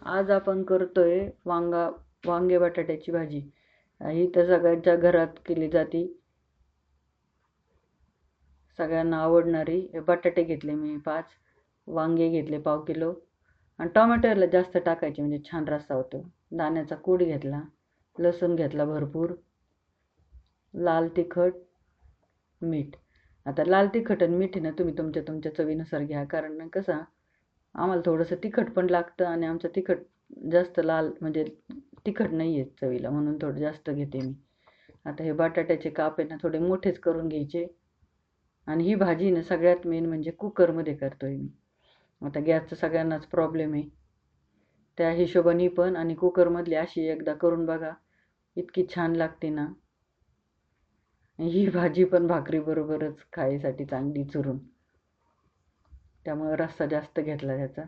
आज आपण करतोय वांगे बटाट्याची भाजी. ही तर सगळ्यांच्या घरात केली जाते, सगळ्यांना आवडणारी. हे बटाटे घेतले मी 5, वांगे घेतले पाव किलो आणि टोमॅटोला जास्त टाकायचे म्हणजे छान रस्सा होतो. दाण्याचा कूट घेतला, लसूण घेतला भरपूर, लाल तिखट, मीठ. आता लाल तिखट आणि मीठ आहे ना तुम्ही तुमच्या तुमच्या चवीनुसार घ्या, कारण कसं आम्हाला थोडंसं तिखट पण लागतं आणि आमचं तिखट जास्त लाल म्हणजे तिखट नाही आहे चवीला, म्हणून थोडं जास्त घेते मी. आता हे बटाट्याचे काप आहे ना थोडे मोठेच करून घ्यायचे. आणि ही भाजी ना सगळ्यात मेन म्हणजे कुकरमध्ये करतोय मी. आता गॅसचा सगळ्यांनाच प्रॉब्लेम आहे, त्या हिशोबाने पण. आणि कुकरमधली अशी एकदा करून बघा, इतकी छान लागते ना. ही भाजी पण भाकरीबरोबरच खायसाठी चांगली चुरून, त्यामुळे रस्सा जास्त घेतला त्याचा.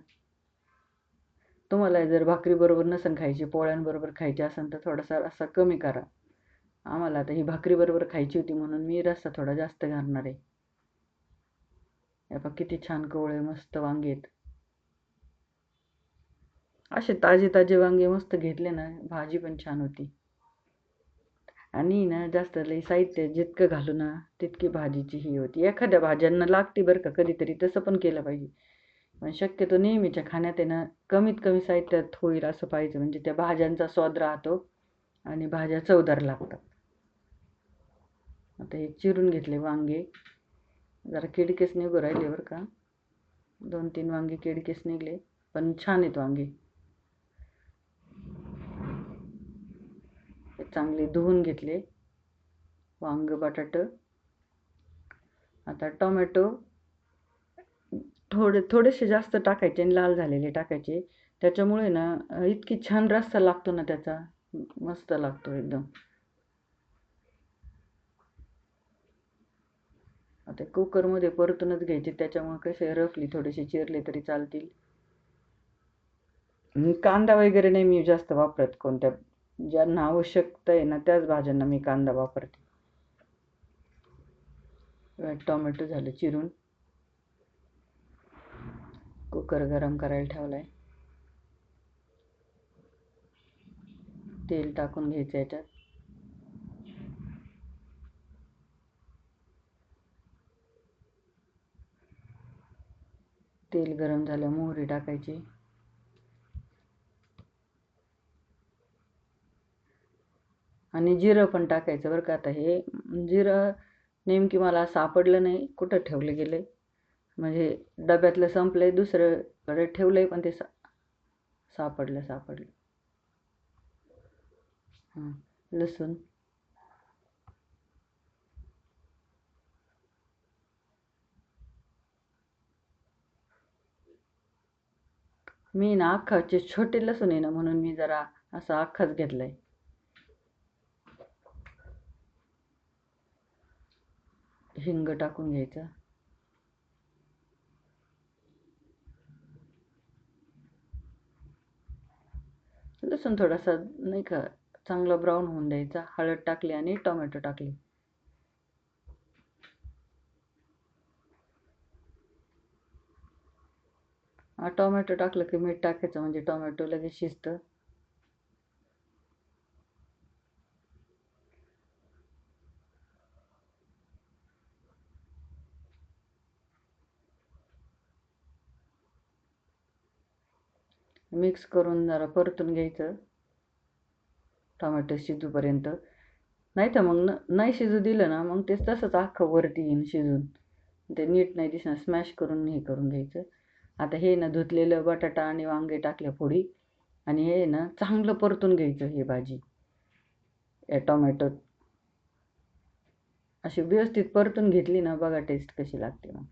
तुम्हाला जर भाकरीबरोबर नसेल खायची, पोळ्यांबरोबर खायची असेल तर थोडासा रस्सा कमी करा. आम्हाला आता ही भाकरीबरोबर खायची होती म्हणून मी रस्सा थोडा जास्त घालणार आहे. हे बघा किती छान कवळे मस्त वांगे आहेत. असे ताजे ताजे वांगे मस्त घेतले ना, भाजी पण छान होती. आणि ना जास्त लई साहित्य जितकं घालू ना तितकी भाजीची ही होती. एखाद्या भाज्यांना लागते बरं का कधीतरी, तसं पण केलं पाहिजे. पण शक्यतो नेहमीच्या खाण्यात आहे ना कमीत कमी साहित्यात होईल असं पाहिजे, म्हणजे त्या भाज्यांचा स्वाद राहतो आणि भाज्या चवदार लागतात. आता हे चिरून घेतले वांगे, जरा किडकेस निघू राहिले बरं का, 2-3 वांगे किडकेस निघले, पण छान आहेत वांगे. चांगले धुवून घेतले वांग बटाट. आता टोमॅटो थोडेसे जास्त टाकायचे आणि लाल झालेले टाकायचे, त्याच्यामुळे ना इतकी छान रस्सा लागतो ना त्याचा, मस्त लागतो एकदम. आता कुकरमध्ये परतूनच घ्यायचे, त्याच्यामुळे कसे रफली थोडेसे चिरले तरी चालतील. कांदा वगैरे नाही मी जास्त वापरत, कोणत्या ज्यांना आवश्यकता आहे ना त्याच भाज्यांना मी कांदा वापरते. टोमॅटो झालं चिरून, कुकर गरम करायला ठेवलाय. तेल टाकून घ्यायचं याच्यात. तेल गरम झालं मोहरी टाकायची, आणि जिरं पण टाकायचं बरं का. आता हे जिरं नेमकी मला सापडलं नाही, कुठं ठेवलं गेलं, म्हणजे डब्यातलं संपलंय, दुसरंकडे ठेवलंय पण ते सापडलं. लसूण, मी ना अख्खाचे छोटे लसूण आहे ना म्हणून मी जरा असा अख्खाच घेतलाय. हिंग टाकून घ्यायचं. लसूण थोडासा नाही का चांगला ब्राऊन होऊन द्यायचा. हळद टाकली आणि टोमॅटो टाकली. टोमॅटो टाकलं की मीठ टाकायचं, म्हणजे टोमॅटो लगेच शिजतं. मिक्स करून जरा परतून घ्यायचं टोमॅटो शिजूपर्यंत. नाही तर मग नाही शिजू दिलं ना मग ते तसंच अख्खं वरती येईन शिजून, ते नीट नाही दिसणार. स्मॅश करून हे करून घ्यायचं. आता हे ना धुतलेलं बटाटा आणि वांगे टाकल्या फोडी, आणि हे ना चांगलं परतून घ्यायचं. हे भाजी या टोमॅटो अशी व्यवस्थित परतून घेतली ना, बघा टेस्ट कशी लागते मग.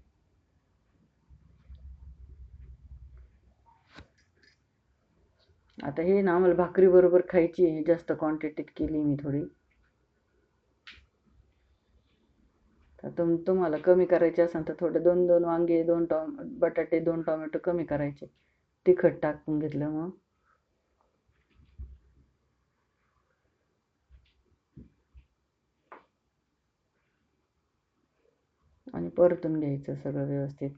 आता हे ना आम्हाला भाकरीबरोबर खायची आहे, जास्त क्वांटिटीत केली मी थोडी. तर तुम्हाला कमी करायचे असेल तर थोडं 2-2 वांगे, 2 बटाटे, 2 टोमॅटो कमी करायचे. तिखट टाकून घेतलं मग. आणि परतून घ्यायचं सगळं व्यवस्थित.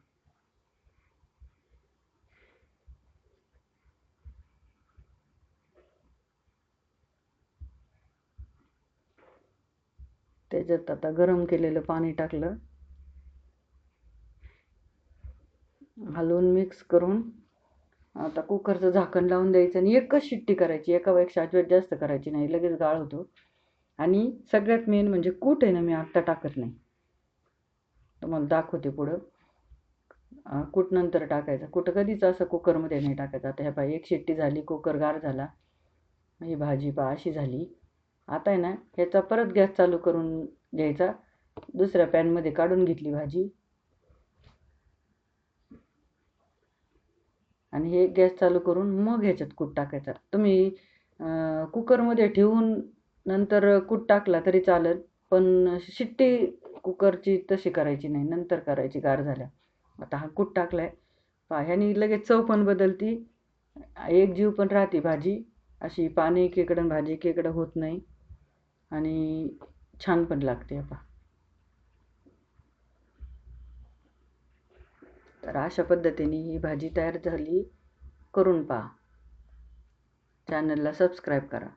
त्याच्यात आता गरम केलेलं पाणी टाकलं, हलवून मिक्स करून आता कुकरचं झाकण लावून द्यायचं आणि एकच शिट्टी करायची, एकापेक्षा अजिबात जास्त करायची नाही, लगेच गाळ होतो. आणि सगळ्यात मेन म्हणजे कूट आहे ना, मी आत्ता टाकत नाही, तुम्हाला दाखवते पुढं. कूट नंतर टाकायचं, कूट कधीच असं कुकरमध्ये नाही टाकायचं. आता ह्या पहा, एक शिट्टी झाली, कुकर गार झाला, ही भाजी पहा अशी झाली. आता आहे ना, ह्याचा परत गॅस चालू करून घ्यायचा, दुसऱ्या पॅनमध्ये काढून घेतली भाजी आणि हे गॅस चालू करून मग ह्याच्यात कूट टाकायचा. तुम्ही कुकरमध्ये ठेवून नंतर कूट टाकला तरी चालेल, पण शिट्टी कुकरची तशी करायची नाही, नंतर करायची गार झाल्या. आता हा कूट टाकलाय पहा, ह्यानी लगेच चव पण बदलती, एक जीव पण राहते भाजी, अशी पाणी एकीकडं भाजी एकीकडं होत नाही आणि छान पण लागते. पहा, तर अशा पद्धतीने ही भाजी तयार झाली, करून पहा. चॅनलला सबस्क्राईब करा.